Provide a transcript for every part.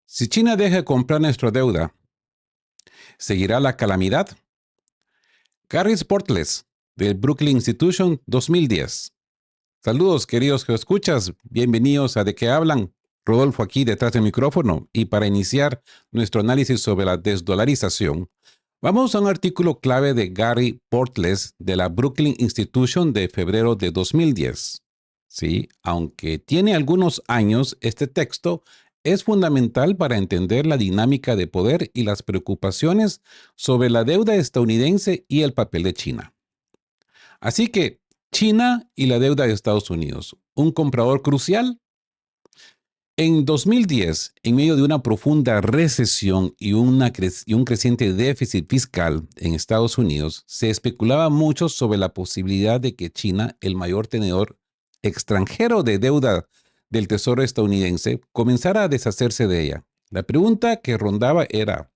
Si China deja de comprar nuestra deuda, ¿seguirá la calamidad? Gary Portless, del Brookings Institution 2010. Saludos, queridos que escuchas. Bienvenidos a De qué hablan. Rodolfo aquí detrás del micrófono. Y para iniciar nuestro análisis sobre la desdolarización, vamos a un artículo clave de Gary Portless de la Brookings Institution de febrero de 2010. Sí, aunque tiene algunos años, este texto es fundamental para entender la dinámica de poder y las preocupaciones sobre la deuda estadounidense y el papel de China. Así que, China y la deuda de Estados Unidos, un comprador crucial. En 2010, en medio de una profunda recesión y un creciente déficit fiscal en Estados Unidos, se especulaba mucho sobre la posibilidad de que China, el mayor tenedor extranjero de deuda del Tesoro estadounidense, comenzara a deshacerse de ella. La pregunta que rondaba era,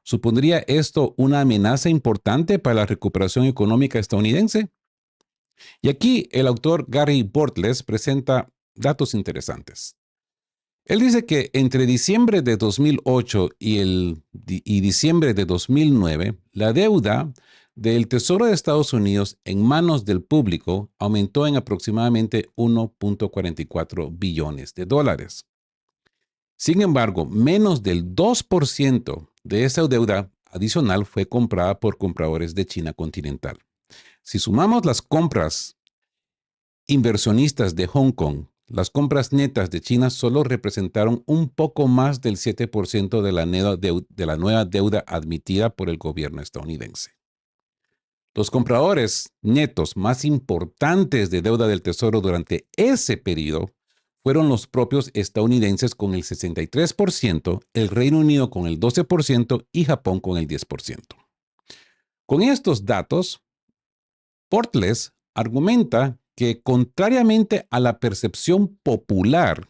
¿supondría esto una amenaza importante para la recuperación económica estadounidense? Y aquí el autor Gary Portless presenta datos interesantes. Él dice que entre diciembre de 2008 y diciembre de 2009, la deuda del Tesoro de Estados Unidos en manos del público aumentó en aproximadamente 1.44 billones de dólares. Sin embargo, menos del 2% de esa deuda adicional fue comprada por compradores de China continental. Si sumamos las compras inversionistas de Hong Kong, las compras netas de China solo representaron un poco más del 7% de la nueva deuda admitida por el gobierno estadounidense. Los compradores netos más importantes de deuda del Tesoro durante ese periodo fueron los propios estadounidenses con el 63%, el Reino Unido con el 12% y Japón con el 10%. Con estos datos, Portless argumenta que, contrariamente a la percepción popular,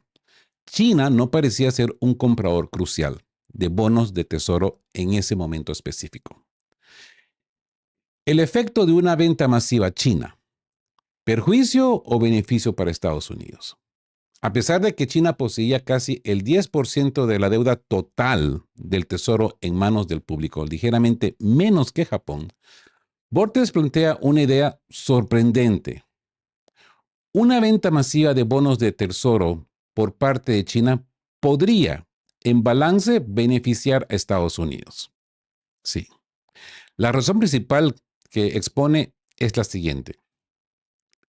China no parecía ser un comprador crucial de bonos de tesoro en ese momento específico. El efecto de una venta masiva a China, ¿perjuicio o beneficio para Estados Unidos? A pesar de que China poseía casi el 10% de la deuda total del tesoro en manos del público, ligeramente menos que Japón, Portless plantea una idea sorprendente. Una venta masiva de bonos de tesoro por parte de China podría, en balance, beneficiar a Estados Unidos. Sí. La razón principal que expone es la siguiente.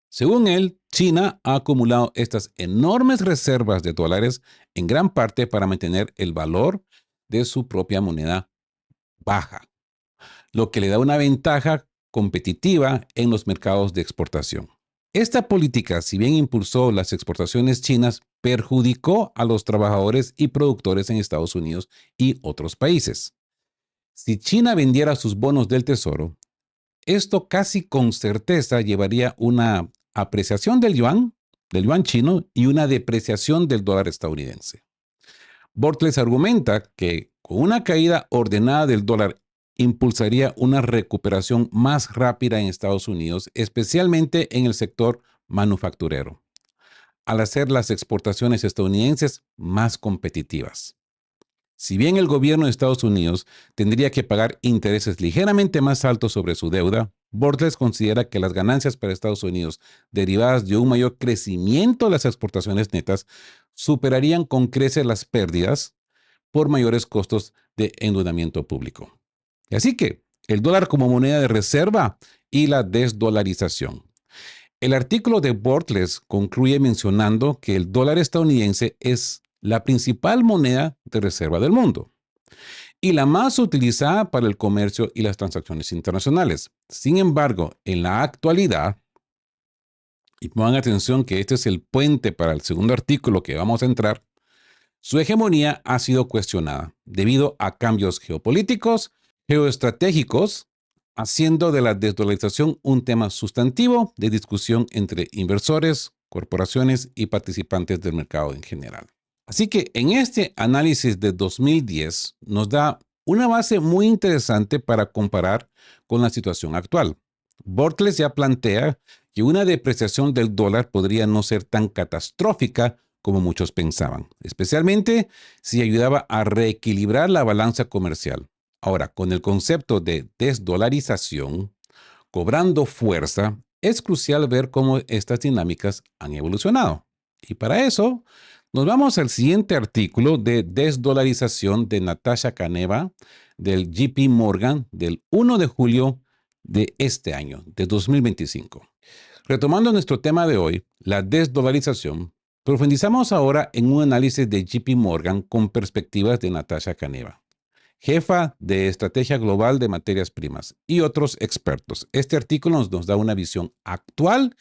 Según él, China ha acumulado estas enormes reservas de dólares en gran parte para mantener el valor de su propia moneda baja, lo que le da una ventaja competitiva en los mercados de exportación. Esta política, si bien impulsó las exportaciones chinas, perjudicó a los trabajadores y productores en Estados Unidos y otros países. Si China vendiera sus bonos del tesoro, esto casi con certeza llevaría una apreciación del yuan chino y una depreciación del dólar estadounidense. Portless argumenta que con una caída ordenada del dólar impulsaría una recuperación más rápida en Estados Unidos, especialmente en el sector manufacturero, al hacer las exportaciones estadounidenses más competitivas. Si bien el gobierno de Estados Unidos tendría que pagar intereses ligeramente más altos sobre su deuda, Portless considera que las ganancias para Estados Unidos derivadas de un mayor crecimiento de las exportaciones netas superarían con creces las pérdidas por mayores costos de endeudamiento público. Así que el dólar como moneda de reserva y la desdolarización. El artículo de Portless concluye mencionando que el dólar estadounidense es la principal moneda de reserva del mundo y la más utilizada para el comercio y las transacciones internacionales. Sin embargo, en la actualidad, y pongan atención que este es el puente para el segundo artículo que vamos a entrar, su hegemonía ha sido cuestionada debido a cambios geopolíticos, geoestratégicos, haciendo de la desdolarización un tema sustantivo de discusión entre inversores, corporaciones y participantes del mercado en general. Así que en este análisis de 2010 nos da una base muy interesante para comparar con la situación actual. Portless ya plantea que una depreciación del dólar podría no ser tan catastrófica como muchos pensaban, especialmente si ayudaba a reequilibrar la balanza comercial. Ahora, con el concepto de desdolarización cobrando fuerza, es crucial ver cómo estas dinámicas han evolucionado. Y para eso, nos vamos al siguiente artículo de desdolarización de Natasha Kaneva del JP Morgan del 1 de julio de este año, de 2025. Retomando nuestro tema de hoy, la desdolarización, profundizamos ahora en un análisis de JP Morgan con perspectivas de Natasha Kaneva, jefa de Estrategia Global de Materias Primas, y otros expertos. Este artículo nos da una visión actual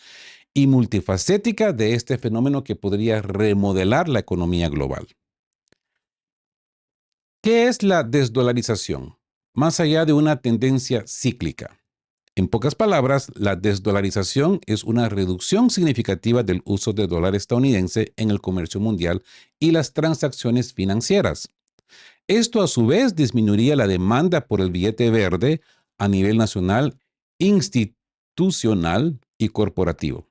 y multifacética de este fenómeno que podría remodelar la economía global. ¿Qué es la desdolarización? Más allá de una tendencia cíclica. En pocas palabras, la desdolarización es una reducción significativa del uso de dólar estadounidense en el comercio mundial y las transacciones financieras. Esto a su vez disminuiría la demanda por el billete verde a nivel nacional, institucional y corporativo.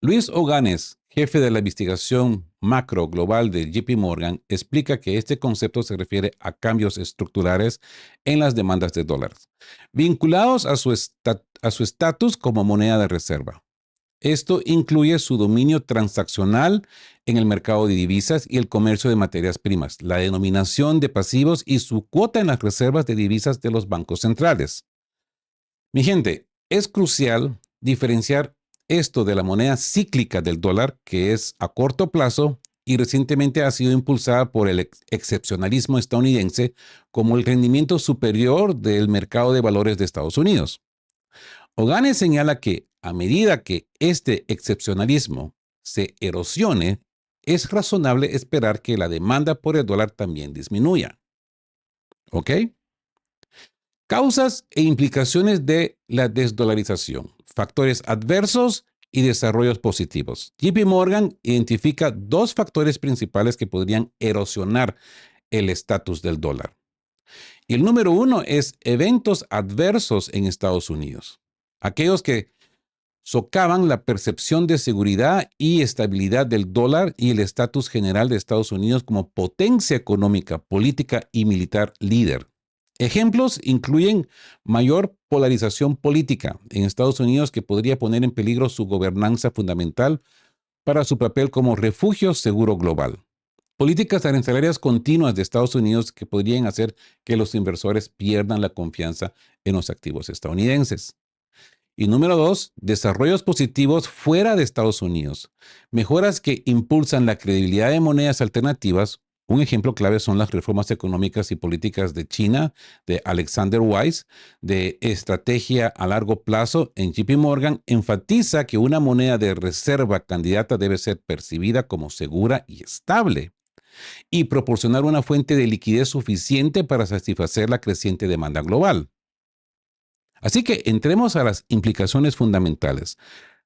Luis Oganes, jefe de la investigación macro global de JP Morgan, explica que este concepto se refiere a cambios estructurales en las demandas de dólares, vinculados a su estatus como moneda de reserva. Esto incluye su dominio transaccional en el mercado de divisas y el comercio de materias primas, la denominación de pasivos y su cuota en las reservas de divisas de los bancos centrales. Mi gente, es crucial diferenciar esto de la moneda cíclica del dólar, que es a corto plazo y recientemente ha sido impulsada por el excepcionalismo estadounidense como el rendimiento superior del mercado de valores de Estados Unidos. Oganes señala que a medida que este excepcionalismo se erosione, es razonable esperar que la demanda por el dólar también disminuya. ¿Ok? Causas e implicaciones de la desdolarización, factores adversos y desarrollos positivos. JP Morgan identifica dos factores principales que podrían erosionar el estatus del dólar. Y el número uno es eventos adversos en Estados Unidos. Aquellos que socavan la percepción de seguridad y estabilidad del dólar y el estatus general de Estados Unidos como potencia económica, política y militar líder. Ejemplos incluyen mayor polarización política en Estados Unidos que podría poner en peligro su gobernanza fundamental para su papel como refugio seguro global. Políticas arancelarias continuas de Estados Unidos que podrían hacer que los inversores pierdan la confianza en los activos estadounidenses. Y número dos, desarrollos positivos fuera de Estados Unidos. Mejoras que impulsan la credibilidad de monedas alternativas. Un ejemplo clave son las reformas económicas y políticas de China, de Alexander Wise, de estrategia a largo plazo en JP Morgan, enfatiza que una moneda de reserva candidata debe ser percibida como segura y estable y proporcionar una fuente de liquidez suficiente para satisfacer la creciente demanda global. Así que entremos a las implicaciones fundamentales.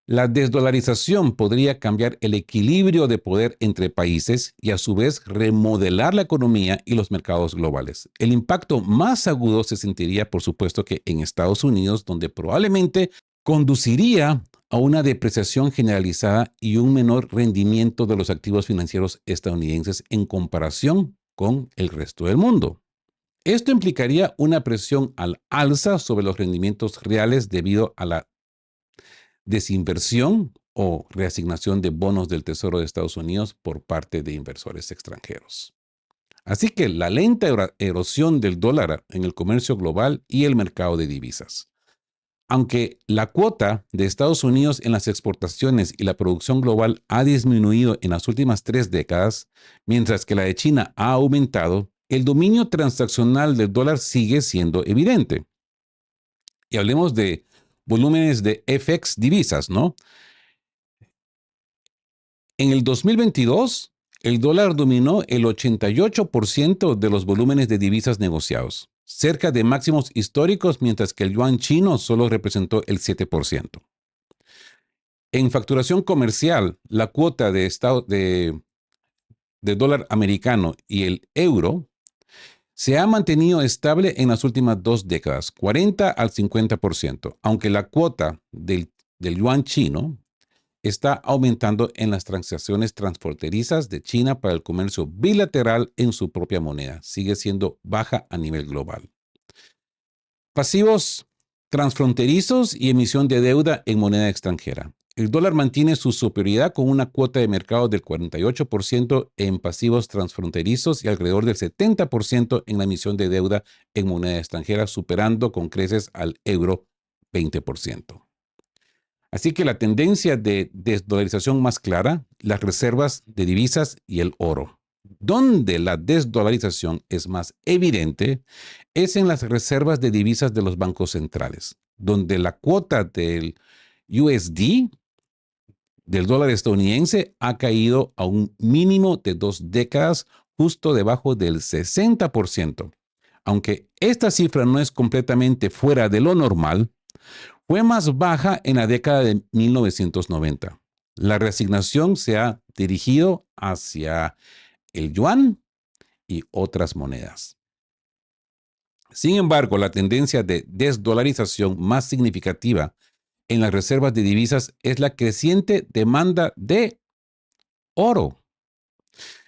La desdolarización podría cambiar el equilibrio de poder entre países y a su vez remodelar la economía y los mercados globales. El impacto más agudo se sentiría, por supuesto, que en Estados Unidos, donde probablemente conduciría a una depreciación generalizada y un menor rendimiento de los activos financieros estadounidenses en comparación con el resto del mundo. Esto implicaría una presión al alza sobre los rendimientos reales debido a la desinversión o reasignación de bonos del Tesoro de Estados Unidos por parte de inversores extranjeros. Así que la lenta erosión del dólar en el comercio global y el mercado de divisas. Aunque la cuota de Estados Unidos en las exportaciones y la producción global ha disminuido en las últimas 3 décadas, mientras que la de China ha aumentado, el dominio transaccional del dólar sigue siendo evidente. Y hablemos de volúmenes de FX divisas, ¿no? En el 2022, el dólar dominó el 88% de los volúmenes de divisas negociados, cerca de máximos históricos, mientras que el yuan chino solo representó el 7%. En facturación comercial, la cuota de dólar americano y el euro se ha mantenido estable en las últimas 2 décadas, 40 al 50%, aunque la cuota del yuan chino está aumentando en las transacciones transfronterizas de China para el comercio bilateral en su propia moneda. Sigue siendo baja a nivel global. Pasivos transfronterizos y emisión de deuda en moneda extranjera. El dólar mantiene su superioridad con una cuota de mercado del 48% en pasivos transfronterizos y alrededor del 70% en la emisión de deuda en moneda extranjera, superando con creces al euro 20%. Así que la tendencia de desdolarización más clara, las reservas de divisas y el oro. Donde la desdolarización es más evidente es en las reservas de divisas de los bancos centrales, donde la cuota del USD, del dólar estadounidense, ha caído a un mínimo de 2 décadas, justo debajo del 60%. Aunque esta cifra no es completamente fuera de lo normal, fue más baja en la década de 1990. La reasignación se ha dirigido hacia el yuan y otras monedas. Sin embargo, la tendencia de desdolarización más significativa en las reservas de divisas es la creciente demanda de oro,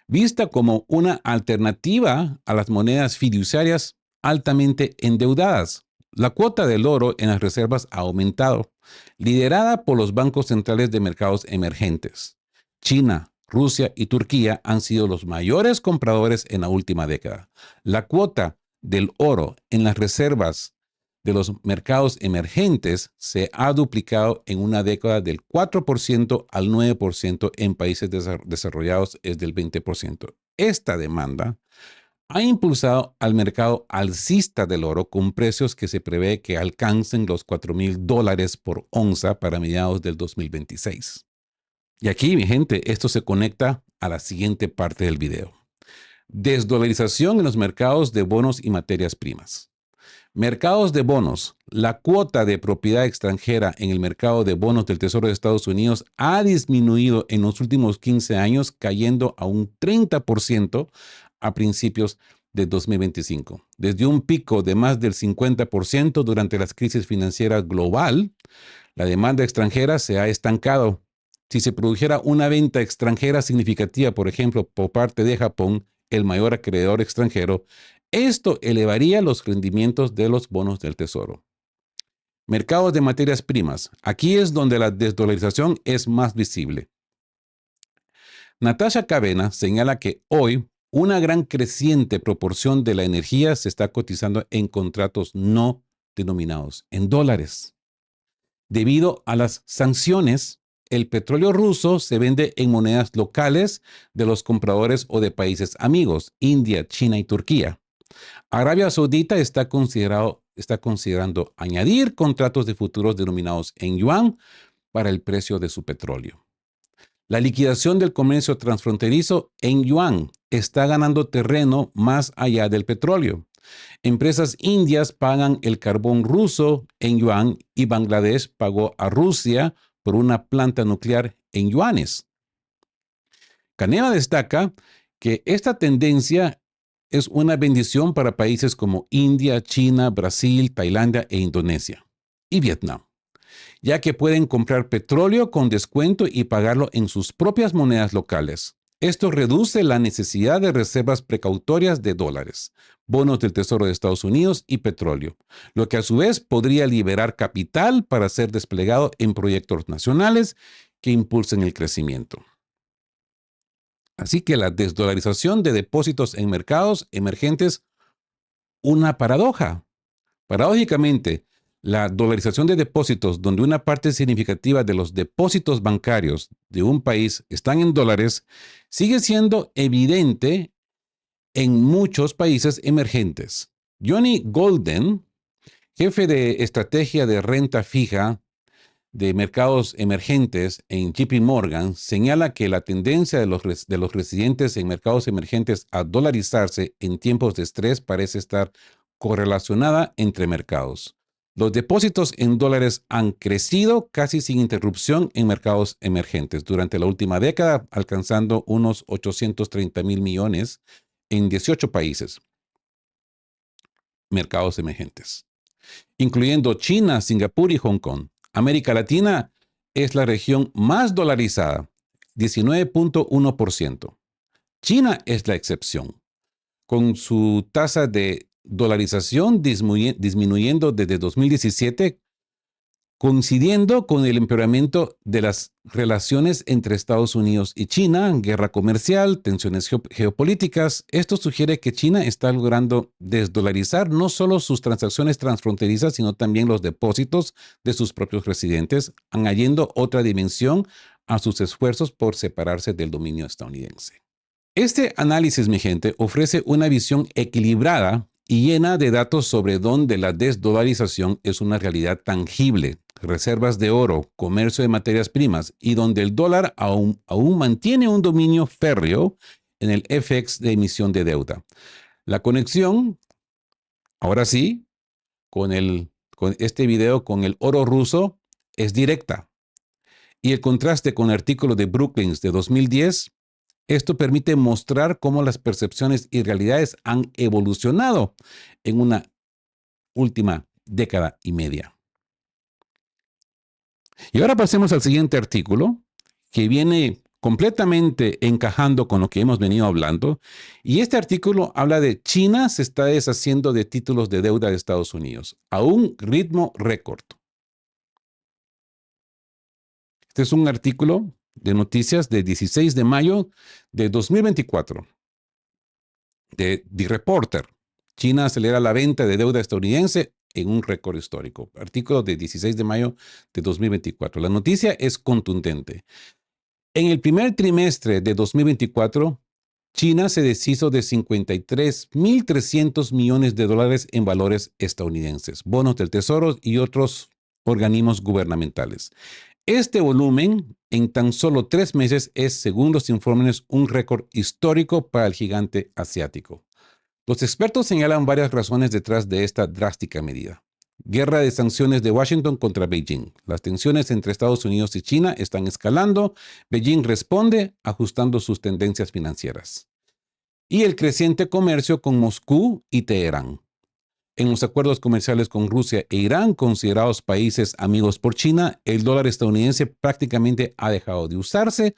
vista como una alternativa a las monedas fiduciarias altamente endeudadas. La cuota del oro en las reservas ha aumentado, liderada por los bancos centrales de mercados emergentes. China, Rusia y Turquía han sido los mayores compradores en la última década. La cuota del oro en las reservas de los mercados emergentes se ha duplicado en una década del 4% al 9%, en países desarrollados es del 20%. Esta demanda ha impulsado al mercado alcista del oro con precios que se prevé que alcancen los $4,000 por onza para mediados del 2026. Y aquí, mi gente, esto se conecta a la siguiente parte del video. Desdolarización en los mercados de bonos y materias primas. Mercados de bonos. La cuota de propiedad extranjera en el mercado de bonos del Tesoro de Estados Unidos ha disminuido en los últimos 15 años, cayendo a un 30% a principios de 2025. Desde un pico de más del 50% durante la crisis financiera global, la demanda extranjera se ha estancado. Si se produjera una venta extranjera significativa, por ejemplo, por parte de Japón, el mayor acreedor extranjero, esto elevaría los rendimientos de los bonos del Tesoro. Mercados de materias primas. Aquí es donde la desdolarización es más visible. Natasha Cabena señala que hoy una gran creciente proporción de la energía se está cotizando en contratos no denominados en dólares. Debido a las sanciones, el petróleo ruso se vende en monedas locales de los compradores o de países amigos, India, China y Turquía. Arabia Saudita está considerando añadir contratos de futuros denominados en yuan para el precio de su petróleo. La liquidación del comercio transfronterizo en yuan está ganando terreno más allá del petróleo. Empresas indias pagan el carbón ruso en yuan y Bangladesh pagó a Rusia por una planta nuclear en yuanes. Caneva destaca que esta tendencia es una bendición para países como India, China, Brasil, Tailandia e Indonesia y Vietnam, ya que pueden comprar petróleo con descuento y pagarlo en sus propias monedas locales. Esto reduce la necesidad de reservas precautorias de dólares, bonos del Tesoro de Estados Unidos y petróleo, lo que a su vez podría liberar capital para ser desplegado en proyectos nacionales que impulsen el crecimiento. Así que la desdolarización de depósitos en mercados emergentes, una paradoja. Paradójicamente, la dolarización de depósitos, donde una parte significativa de los depósitos bancarios de un país están en dólares, sigue siendo evidente en muchos países emergentes. Johnny Golden, jefe de estrategia de renta fija de mercados emergentes en JP Morgan, señala que la tendencia de los residentes en mercados emergentes a dolarizarse en tiempos de estrés parece estar correlacionada entre mercados. Los depósitos en dólares han crecido casi sin interrupción en mercados emergentes durante la última década, alcanzando unos 830,000 millones en 18 países, mercados emergentes, incluyendo China, Singapur y Hong Kong. América Latina es la región más dolarizada, 19.1%. China es la excepción, con su tasa de dolarización disminuyendo desde 2017, coincidiendo con el empeoramiento de las relaciones entre Estados Unidos y China, guerra comercial, tensiones geopolíticas. Esto sugiere que China está logrando desdolarizar no solo sus transacciones transfronterizas, sino también los depósitos de sus propios residentes, añadiendo otra dimensión a sus esfuerzos por separarse del dominio estadounidense. Este análisis, mi gente, ofrece una visión equilibrada y llena de datos sobre dónde la desdolarización es una realidad tangible, reservas de oro, comercio de materias primas y donde el dólar aún mantiene un dominio férreo en el FX de emisión de deuda. La conexión, ahora sí, con este video con el oro ruso es directa. Y el contraste con el artículo de Brookings de 2010, esto permite mostrar cómo las percepciones y realidades han evolucionado en una última década y media. Y ahora pasemos al siguiente artículo, que viene completamente encajando con lo que hemos venido hablando. Y este artículo habla de China se está deshaciendo de títulos de deuda de Estados Unidos a un ritmo récord. Este es un artículo de noticias de 16 de mayo de 2024 de The Reporter. China acelera la venta de deuda estadounidense en un récord histórico. Artículo de 16 de mayo de 2024. La noticia es contundente. En el primer trimestre de 2024, China se deshizo de 53.300 millones de dólares en valores estadounidenses, bonos del Tesoro y otros organismos gubernamentales. Este volumen en tan solo 3 meses es, según los informes, un récord histórico para el gigante asiático. Los expertos señalan varias razones detrás de esta drástica medida. Guerra de sanciones de Washington contra Beijing. Las tensiones entre Estados Unidos y China están escalando. Beijing responde ajustando sus tendencias financieras. Y el creciente comercio con Moscú y Teherán. En los acuerdos comerciales con Rusia e Irán, considerados países amigos por China, el dólar estadounidense prácticamente ha dejado de usarse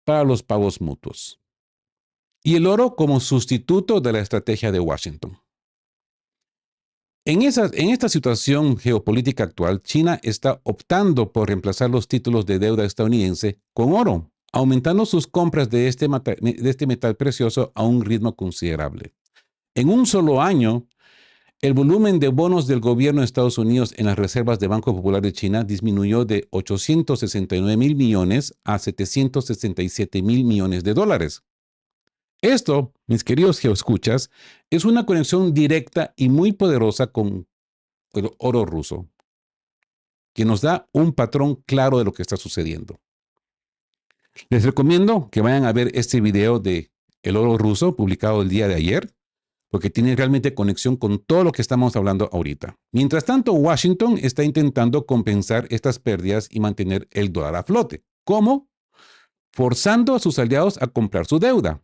para los pagos mutuos. Y el oro como sustituto de la estrategia de Washington. En esta situación geopolítica actual, China está optando por reemplazar los títulos de deuda estadounidense con oro, aumentando sus compras de este metal precioso a un ritmo considerable. En un solo año, el volumen de bonos del gobierno de Estados Unidos en las reservas de Banco Popular de China disminuyó de 869,000 millones a 767,000 millones de dólares. Esto, mis queridos geoescuchas, es una conexión directa y muy poderosa con el oro ruso, que nos da un patrón claro de lo que está sucediendo. Les recomiendo que vayan a ver este video de el oro ruso publicado el día de ayer, porque tiene realmente conexión con todo lo que estamos hablando ahorita. Mientras tanto, Washington está intentando compensar estas pérdidas y mantener el dólar a flote. ¿Cómo? Forzando a sus aliados a comprar su deuda.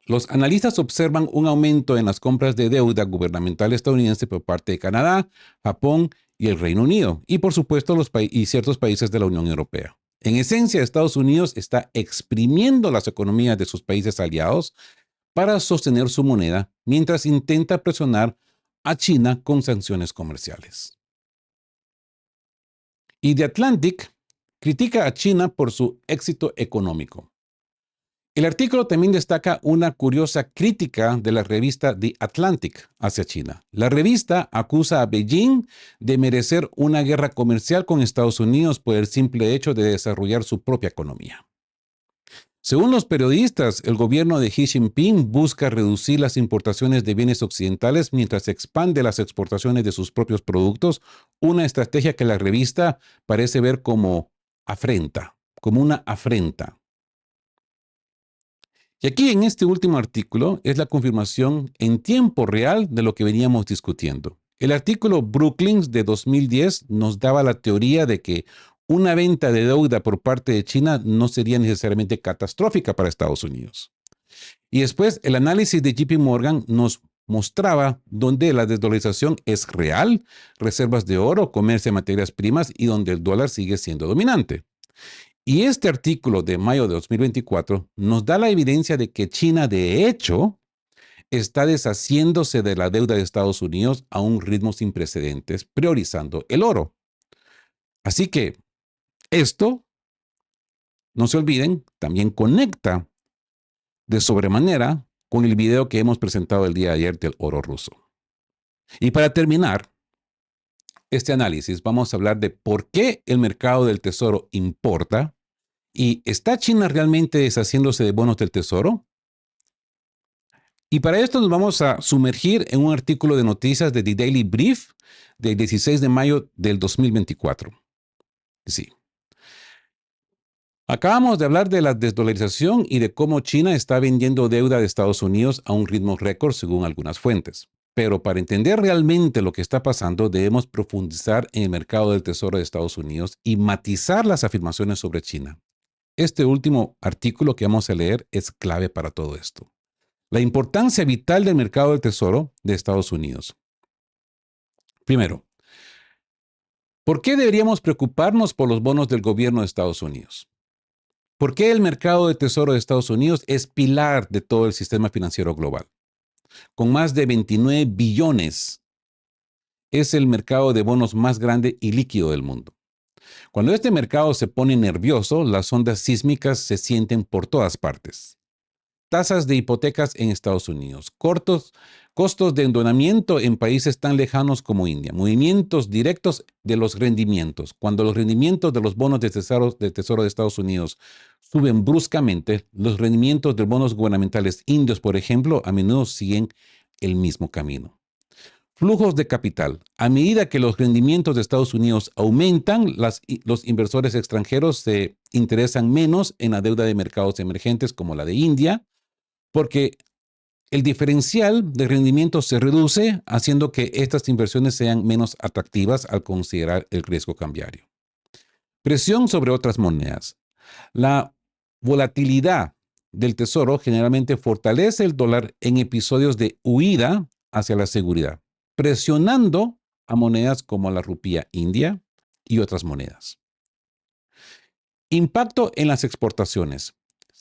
Los analistas observan un aumento en las compras de deuda gubernamental estadounidense por parte de Canadá, Japón y el Reino Unido, y por supuesto ciertos países de la Unión Europea. En esencia, Estados Unidos está exprimiendo las economías de sus países aliados para sostener su moneda mientras intenta presionar a China con sanciones comerciales. Y The Atlantic critica a China por su éxito económico. El artículo también destaca una curiosa crítica de la revista The Atlantic hacia China. La revista acusa a Beijing de merecer una guerra comercial con Estados Unidos por el simple hecho de desarrollar su propia economía. Según los periodistas, el gobierno de Xi Jinping busca reducir las importaciones de bienes occidentales mientras expande las exportaciones de sus propios productos, una estrategia que la revista parece ver como una afrenta. Y aquí en este último artículo es la confirmación en tiempo real de lo que veníamos discutiendo. El artículo Brookings de 2010 nos daba la teoría de que una venta de deuda por parte de China no sería necesariamente catastrófica para Estados Unidos. Y después el análisis de JP Morgan nos mostraba donde la desdolarización es real, reservas de oro, comercio de materias primas y donde el dólar sigue siendo dominante. Y este artículo de mayo de 2024 nos da la evidencia de que China, de hecho, está deshaciéndose de la deuda de Estados Unidos a un ritmo sin precedentes, priorizando el oro. Así que esto, no se olviden, también conecta de sobremanera con el video que hemos presentado el día de ayer del oro ruso. Y para terminar este análisis, vamos a hablar de por qué el mercado del tesoro importa y ¿está China realmente deshaciéndose de bonos del tesoro? Y para esto nos vamos a sumergir en un artículo de noticias de The Daily Brief del 16 de mayo del 2024. Sí. Acabamos de hablar de la desdolarización y de cómo China está vendiendo deuda de Estados Unidos a un ritmo récord según algunas fuentes. Pero para entender realmente lo que está pasando, debemos profundizar en el mercado del tesoro de Estados Unidos y matizar las afirmaciones sobre China. Este último artículo que vamos a leer es clave para todo esto. La importancia vital del mercado del tesoro de Estados Unidos. Primero, ¿por qué deberíamos preocuparnos por los bonos del gobierno de Estados Unidos? ¿Por qué el mercado de tesoro de Estados Unidos es pilar de todo el sistema financiero global? Con más de 29 billones, es el mercado de bonos más grande y líquido del mundo. Cuando este mercado se pone nervioso, las ondas sísmicas se sienten por todas partes. Tasas de hipotecas en Estados Unidos, costos de endeudamiento en países tan lejanos como India, movimientos directos de los rendimientos. Cuando los rendimientos de los bonos de tesoro de Estados Unidos suben bruscamente, los rendimientos de bonos gubernamentales indios, por ejemplo, a menudo siguen el mismo camino. Flujos de capital. A medida que los rendimientos de Estados Unidos aumentan, los inversores extranjeros se interesan menos en la deuda de mercados emergentes como la de India, porque el diferencial de rendimiento se reduce, haciendo que estas inversiones sean menos atractivas al considerar el riesgo cambiario. Presión sobre otras monedas. La volatilidad del tesoro generalmente fortalece el dólar en episodios de huida hacia la seguridad, presionando a monedas como la rupia india y otras monedas. Impacto en las exportaciones.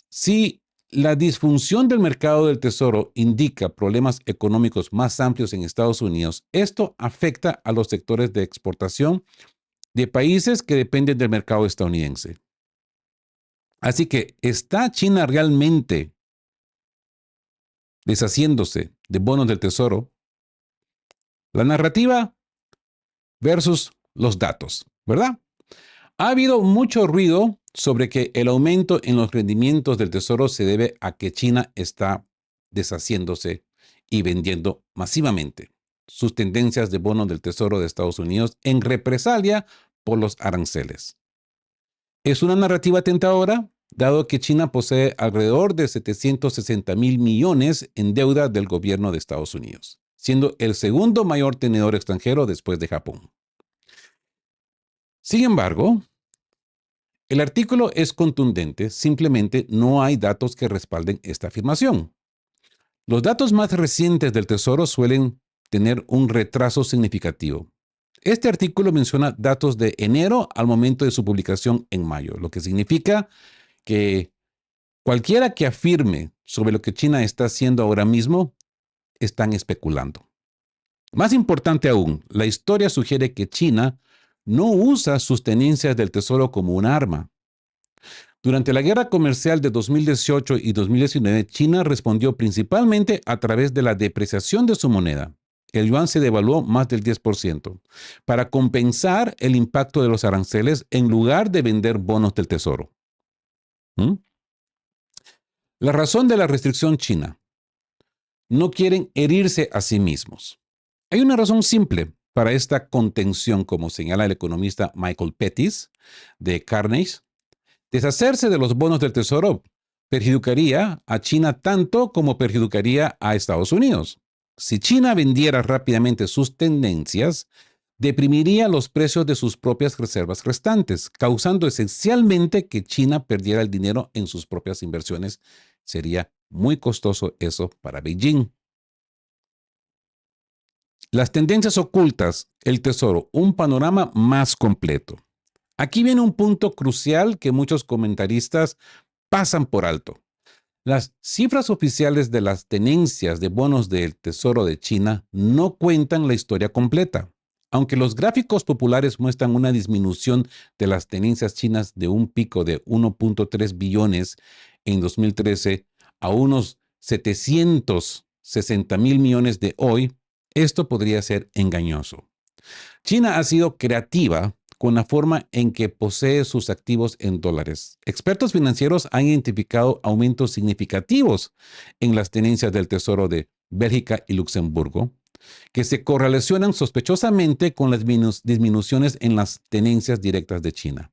Si la disfunción del mercado del tesoro indica problemas económicos más amplios en Estados Unidos, esto afecta a los sectores de exportación de países que dependen del mercado estadounidense. Así que, ¿está China realmente deshaciéndose de bonos del tesoro? La narrativa versus los datos, ¿verdad? Ha habido mucho ruido sobre que el aumento en los rendimientos del tesoro se debe a que China está deshaciéndose y vendiendo masivamente sus tendencias de bonos del tesoro de Estados Unidos en represalia por los aranceles. Es una narrativa tentadora, dado que China posee alrededor de 760,000 millones en deuda del gobierno de Estados Unidos, siendo el segundo mayor tenedor extranjero después de Japón. Sin embargo, el artículo es contundente, simplemente no hay datos que respalden esta afirmación. Los datos más recientes del Tesoro suelen tener un retraso significativo. Este artículo menciona datos de enero al momento de su publicación en mayo, lo que significa que cualquiera que afirme sobre lo que China está haciendo ahora mismo, están especulando. Más importante aún, la historia sugiere que China no usa sus tenencias del tesoro como un arma. Durante la guerra comercial de 2018 y 2019, China respondió principalmente a través de la depreciación de su moneda. El yuan se devaluó más del 10% para compensar el impacto de los aranceles en lugar de vender bonos del tesoro. La razón de la restricción china. No quieren herirse a sí mismos. Hay una razón simple para esta contención, como señala el economista Michael Pettis de Carnegie. Deshacerse de los bonos del tesoro perjudicaría a China tanto como perjudicaría a Estados Unidos. Si China vendiera rápidamente sus tendencias, deprimiría los precios de sus propias reservas restantes, causando esencialmente que China perdiera el dinero en sus propias inversiones. Sería muy costoso eso para Beijing. Las tendencias ocultas, el tesoro, un panorama más completo. Aquí viene un punto crucial que muchos comentaristas pasan por alto. Las cifras oficiales de las tenencias de bonos del Tesoro de China no cuentan la historia completa. Aunque los gráficos populares muestran una disminución de las tenencias chinas de un pico de 1.3 billones en 2013 a unos 760 mil millones de hoy, esto podría ser engañoso. China ha sido creativa con la forma en que posee sus activos en dólares. Expertos financieros han identificado aumentos significativos en las tenencias del Tesoro de Bélgica y Luxemburgo, que se correlacionan sospechosamente con las disminuciones en las tenencias directas de China.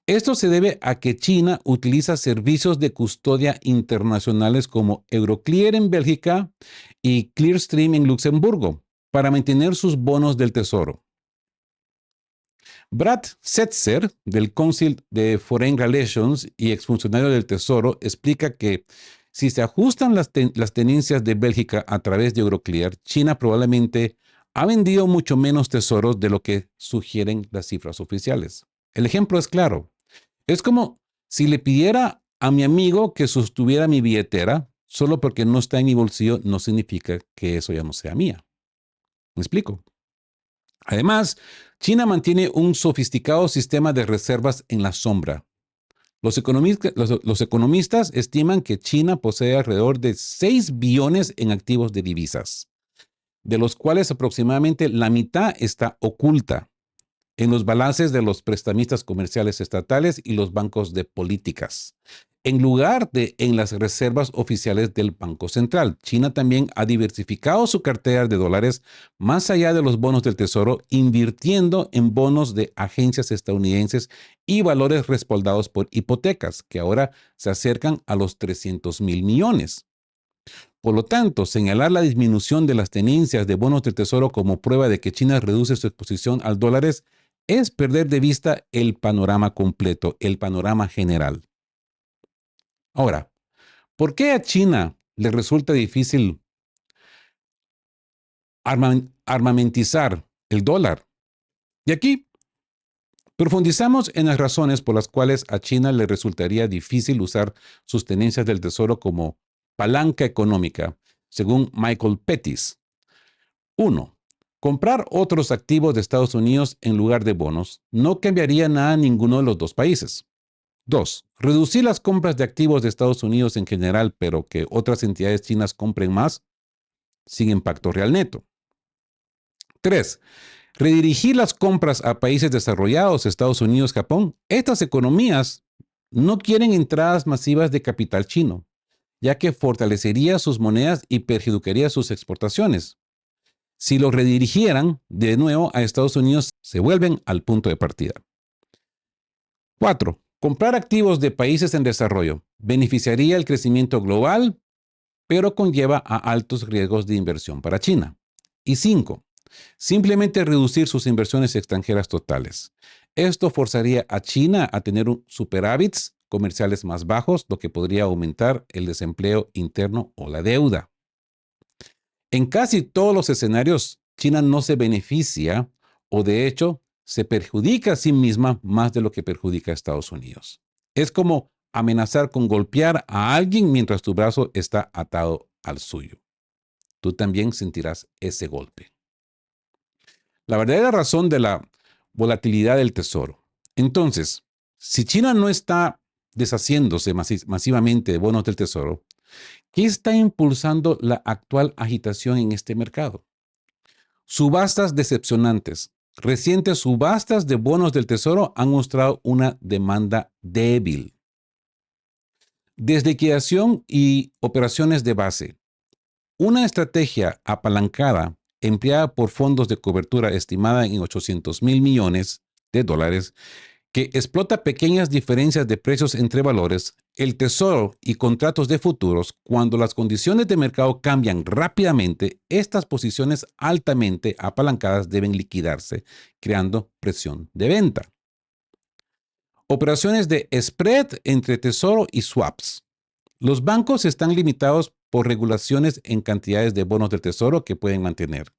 Esto se debe a que China utiliza servicios de custodia internacionales como Euroclear en Bélgica y Clearstream en Luxemburgo para mantener sus bonos del Tesoro. Brad Setzer, del Council de Foreign Relations y exfuncionario del Tesoro, explica que si se ajustan las tenencias de Bélgica a través de Euroclear, China probablemente ha vendido mucho menos tesoros de lo que sugieren las cifras oficiales. El ejemplo es claro. Es como si le pidiera a mi amigo que sostuviera mi billetera, solo porque no está en mi bolsillo no significa que eso ya no sea mía. ¿Me explico? Además, China mantiene un sofisticado sistema de reservas en la sombra. Los economistas estiman que China posee alrededor de 6 billones en activos de divisas, de los cuales aproximadamente la mitad está oculta en los balances de los prestamistas comerciales estatales y los bancos de políticas, en lugar de en las reservas oficiales del Banco Central. China también ha diversificado su cartera de dólares más allá de los bonos del Tesoro, invirtiendo en bonos de agencias estadounidenses y valores respaldados por hipotecas, que ahora se acercan a los 300 mil millones. Por lo tanto, señalar la disminución de las tenencias de bonos del Tesoro como prueba de que China reduce su exposición al dólar es perder de vista el panorama completo, el panorama general. Ahora, ¿por qué a China le resulta difícil armamentizar el dólar? Y aquí profundizamos en las razones por las cuales a China le resultaría difícil usar sus tenencias del Tesoro como palanca económica, según Michael Pettis. 1. Comprar otros activos de Estados Unidos en lugar de bonos no cambiaría nada en ninguno de los dos países. 2. Reducir las compras de activos de Estados Unidos en general, pero que otras entidades chinas compren más, sin impacto real neto. 3. Redirigir las compras a países desarrollados, Estados Unidos, Japón. Estas economías no quieren entradas masivas de capital chino, ya que fortalecería sus monedas y perjudicaría sus exportaciones. Si lo redirigieran de nuevo a Estados Unidos, se vuelven al punto de partida. 4. Comprar activos de países en desarrollo beneficiaría el crecimiento global, pero conlleva a altos riesgos de inversión para China. Y 5. Simplemente reducir sus inversiones extranjeras totales. Esto forzaría a China a tener superávits comerciales más bajos, lo que podría aumentar el desempleo interno o la deuda. En casi todos los escenarios, China no se beneficia o de hecho se perjudica a sí misma más de lo que perjudica a Estados Unidos. Es como amenazar con golpear a alguien mientras tu brazo está atado al suyo. Tú también sentirás ese golpe. La verdadera razón de la volatilidad del tesoro. Entonces, si China no está deshaciéndose masivamente de bonos del tesoro, ¿qué está impulsando la actual agitación en este mercado? Subastas decepcionantes. Recientes subastas de bonos del Tesoro han mostrado una demanda débil. Desliquidación y operaciones de base. Una estrategia apalancada empleada por fondos de cobertura estimada en 800 mil millones de dólares que explota pequeñas diferencias de precios entre valores, el tesoro y contratos de futuros. Cuando las condiciones de mercado cambian rápidamente, estas posiciones altamente apalancadas deben liquidarse, creando presión de venta. Operaciones de spread entre tesoro y swaps. Los bancos están limitados por regulaciones en cantidades de bonos del tesoro que pueden mantener.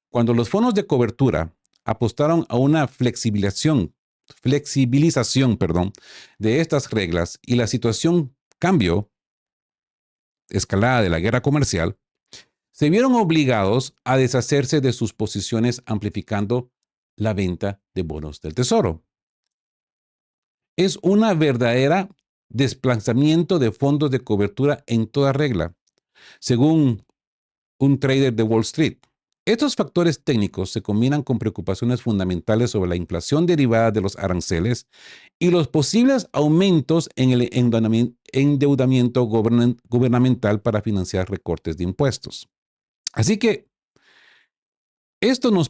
Cuando los fondos de cobertura apostaron a una flexibilización, de estas reglas y la situación cambió, escalada de la guerra comercial, se vieron obligados a deshacerse de sus posiciones amplificando la venta de bonos del tesoro. Es una verdadera desplazamiento de fondos de cobertura en toda regla, según un trader de Wall Street. Estos factores técnicos se combinan con preocupaciones fundamentales sobre la inflación derivada de los aranceles y los posibles aumentos en el endeudamiento gubernamental para financiar recortes de impuestos. Así que esto nos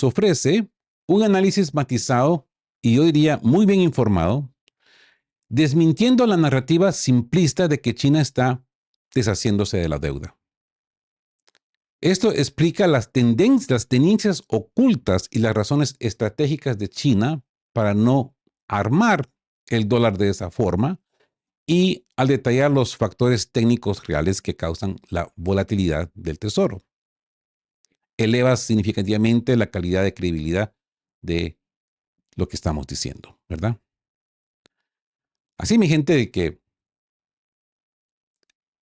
ofrece un análisis matizado y yo diría muy bien informado, desmintiendo la narrativa simplista de que China está deshaciéndose de la deuda. Esto explica las tendencias ocultas y las razones estratégicas de China para no armar el dólar de esa forma y al detallar los factores técnicos reales que causan la volatilidad del tesoro. Eleva significativamente la calidad de credibilidad de lo que estamos diciendo, ¿verdad? Así, mi gente, de que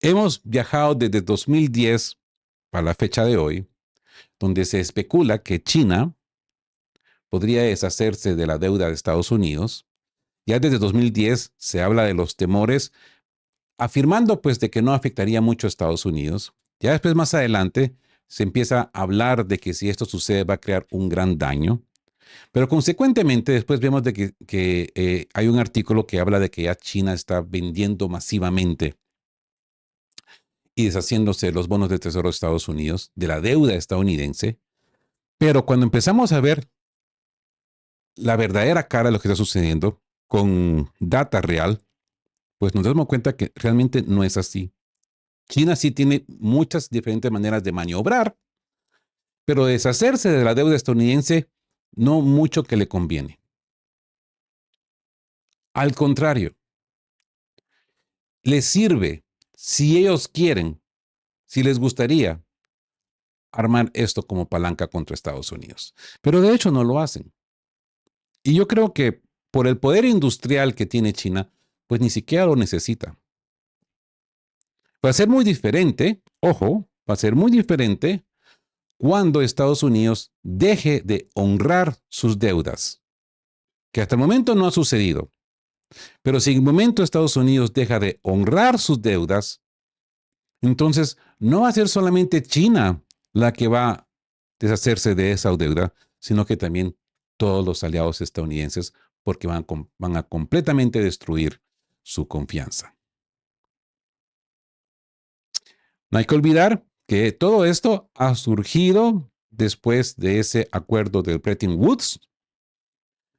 hemos viajado desde 2010 para la fecha de hoy, donde se especula que China podría deshacerse de la deuda de Estados Unidos. Ya desde 2010 se habla de los temores, afirmando pues de que no afectaría mucho a Estados Unidos. Ya después, más adelante, se empieza a hablar de que si esto sucede va a crear un gran daño. Pero consecuentemente, después vemos de que hay un artículo que habla de que ya China está vendiendo masivamente y deshaciéndose de los bonos del Tesoro de Estados Unidos, de la deuda estadounidense. Pero cuando empezamos a ver la verdadera cara de lo que está sucediendo con data real, pues nos damos cuenta que realmente no es así. China sí tiene muchas diferentes maneras de maniobrar, pero deshacerse de la deuda estadounidense no mucho que le conviene. Al contrario, les sirve, si ellos quieren, si les gustaría, armar esto como palanca contra Estados Unidos. Pero de hecho no lo hacen. Y yo creo que por el poder industrial que tiene China, pues ni siquiera lo necesita. Va a ser muy diferente, ojo, va a ser muy diferente cuando Estados Unidos deje de honrar sus deudas, que hasta el momento no ha sucedido. Pero si en el momento Estados Unidos deja de honrar sus deudas, entonces no va a ser solamente China la que va a deshacerse de esa deuda, sino que también todos los aliados estadounidenses, porque van a completamente destruir su confianza. No hay que olvidar que todo esto ha surgido después de ese acuerdo del Bretton Woods,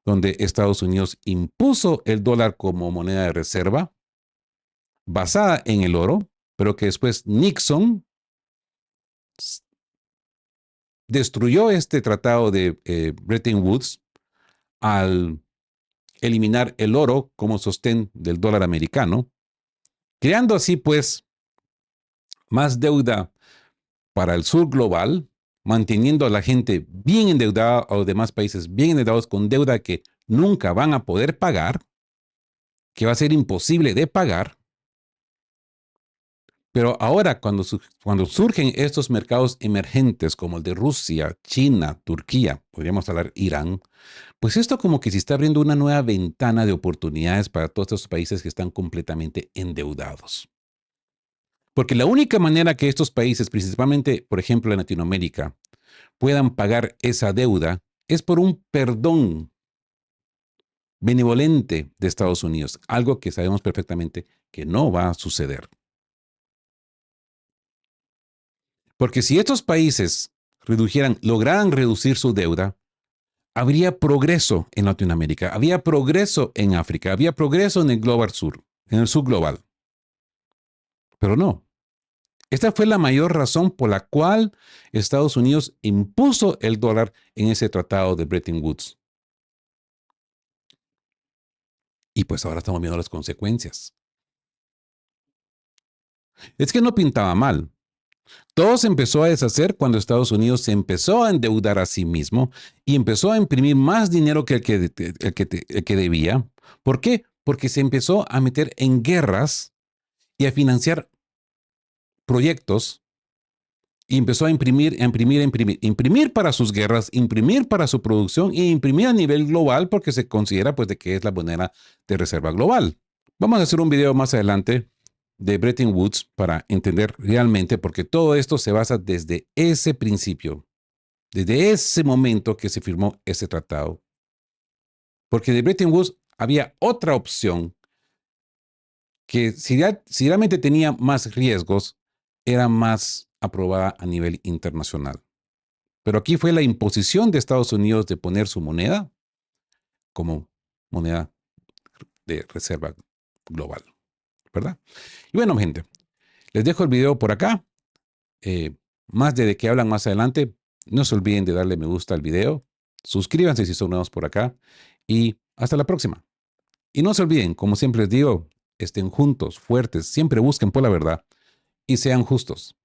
donde Estados Unidos impuso el dólar como moneda de reserva basada en el oro, pero que después Nixon destruyó este tratado de Bretton Woods al eliminar el oro como sostén del dólar americano, creando así pues más deuda para el sur global, manteniendo a la gente bien endeudada o los demás países bien endeudados con deuda que nunca van a poder pagar, que va a ser imposible de pagar. Pero ahora cuando surgen estos mercados emergentes como el de Rusia, China, Turquía, podríamos hablar Irán, pues esto como que se está abriendo una nueva ventana de oportunidades para todos estos países que están completamente endeudados. Porque la única manera que estos países, principalmente, por ejemplo, en Latinoamérica, puedan pagar esa deuda es por un perdón benevolente de Estados Unidos, algo que sabemos perfectamente que no va a suceder. Porque si estos países lograran reducir su deuda, habría progreso en Latinoamérica, había progreso en África, había progreso en el global sur, en el sur global. Pero no. Esta fue la mayor razón por la cual Estados Unidos impuso el dólar en ese tratado de Bretton Woods. Y pues ahora estamos viendo las consecuencias. Es que no pintaba mal. Todo se empezó a deshacer cuando Estados Unidos se empezó a endeudar a sí mismo y empezó a imprimir más dinero que el que debía. ¿Por qué? Porque se empezó a meter en guerras y a financiar proyectos y empezó a imprimir para sus guerras, imprimir para su producción e imprimir a nivel global porque se considera pues de que es la moneda de reserva global. Vamos a hacer un video más adelante de Bretton Woods para entender realmente porque todo esto se basa desde ese principio, desde ese momento que se firmó ese tratado. Porque de Bretton Woods había otra opción que si realmente tenía más riesgos, era más aprobada a nivel internacional. Pero aquí fue la imposición de Estados Unidos de poner su moneda como moneda de reserva global, ¿verdad? Y bueno, gente, les dejo el video por acá. Más de qué hablan más adelante. No se olviden de darle me gusta al video. Suscríbanse si son nuevos por acá. Y hasta la próxima. Y no se olviden, como siempre les digo, estén juntos, fuertes, siempre busquen por la verdad y sean justos.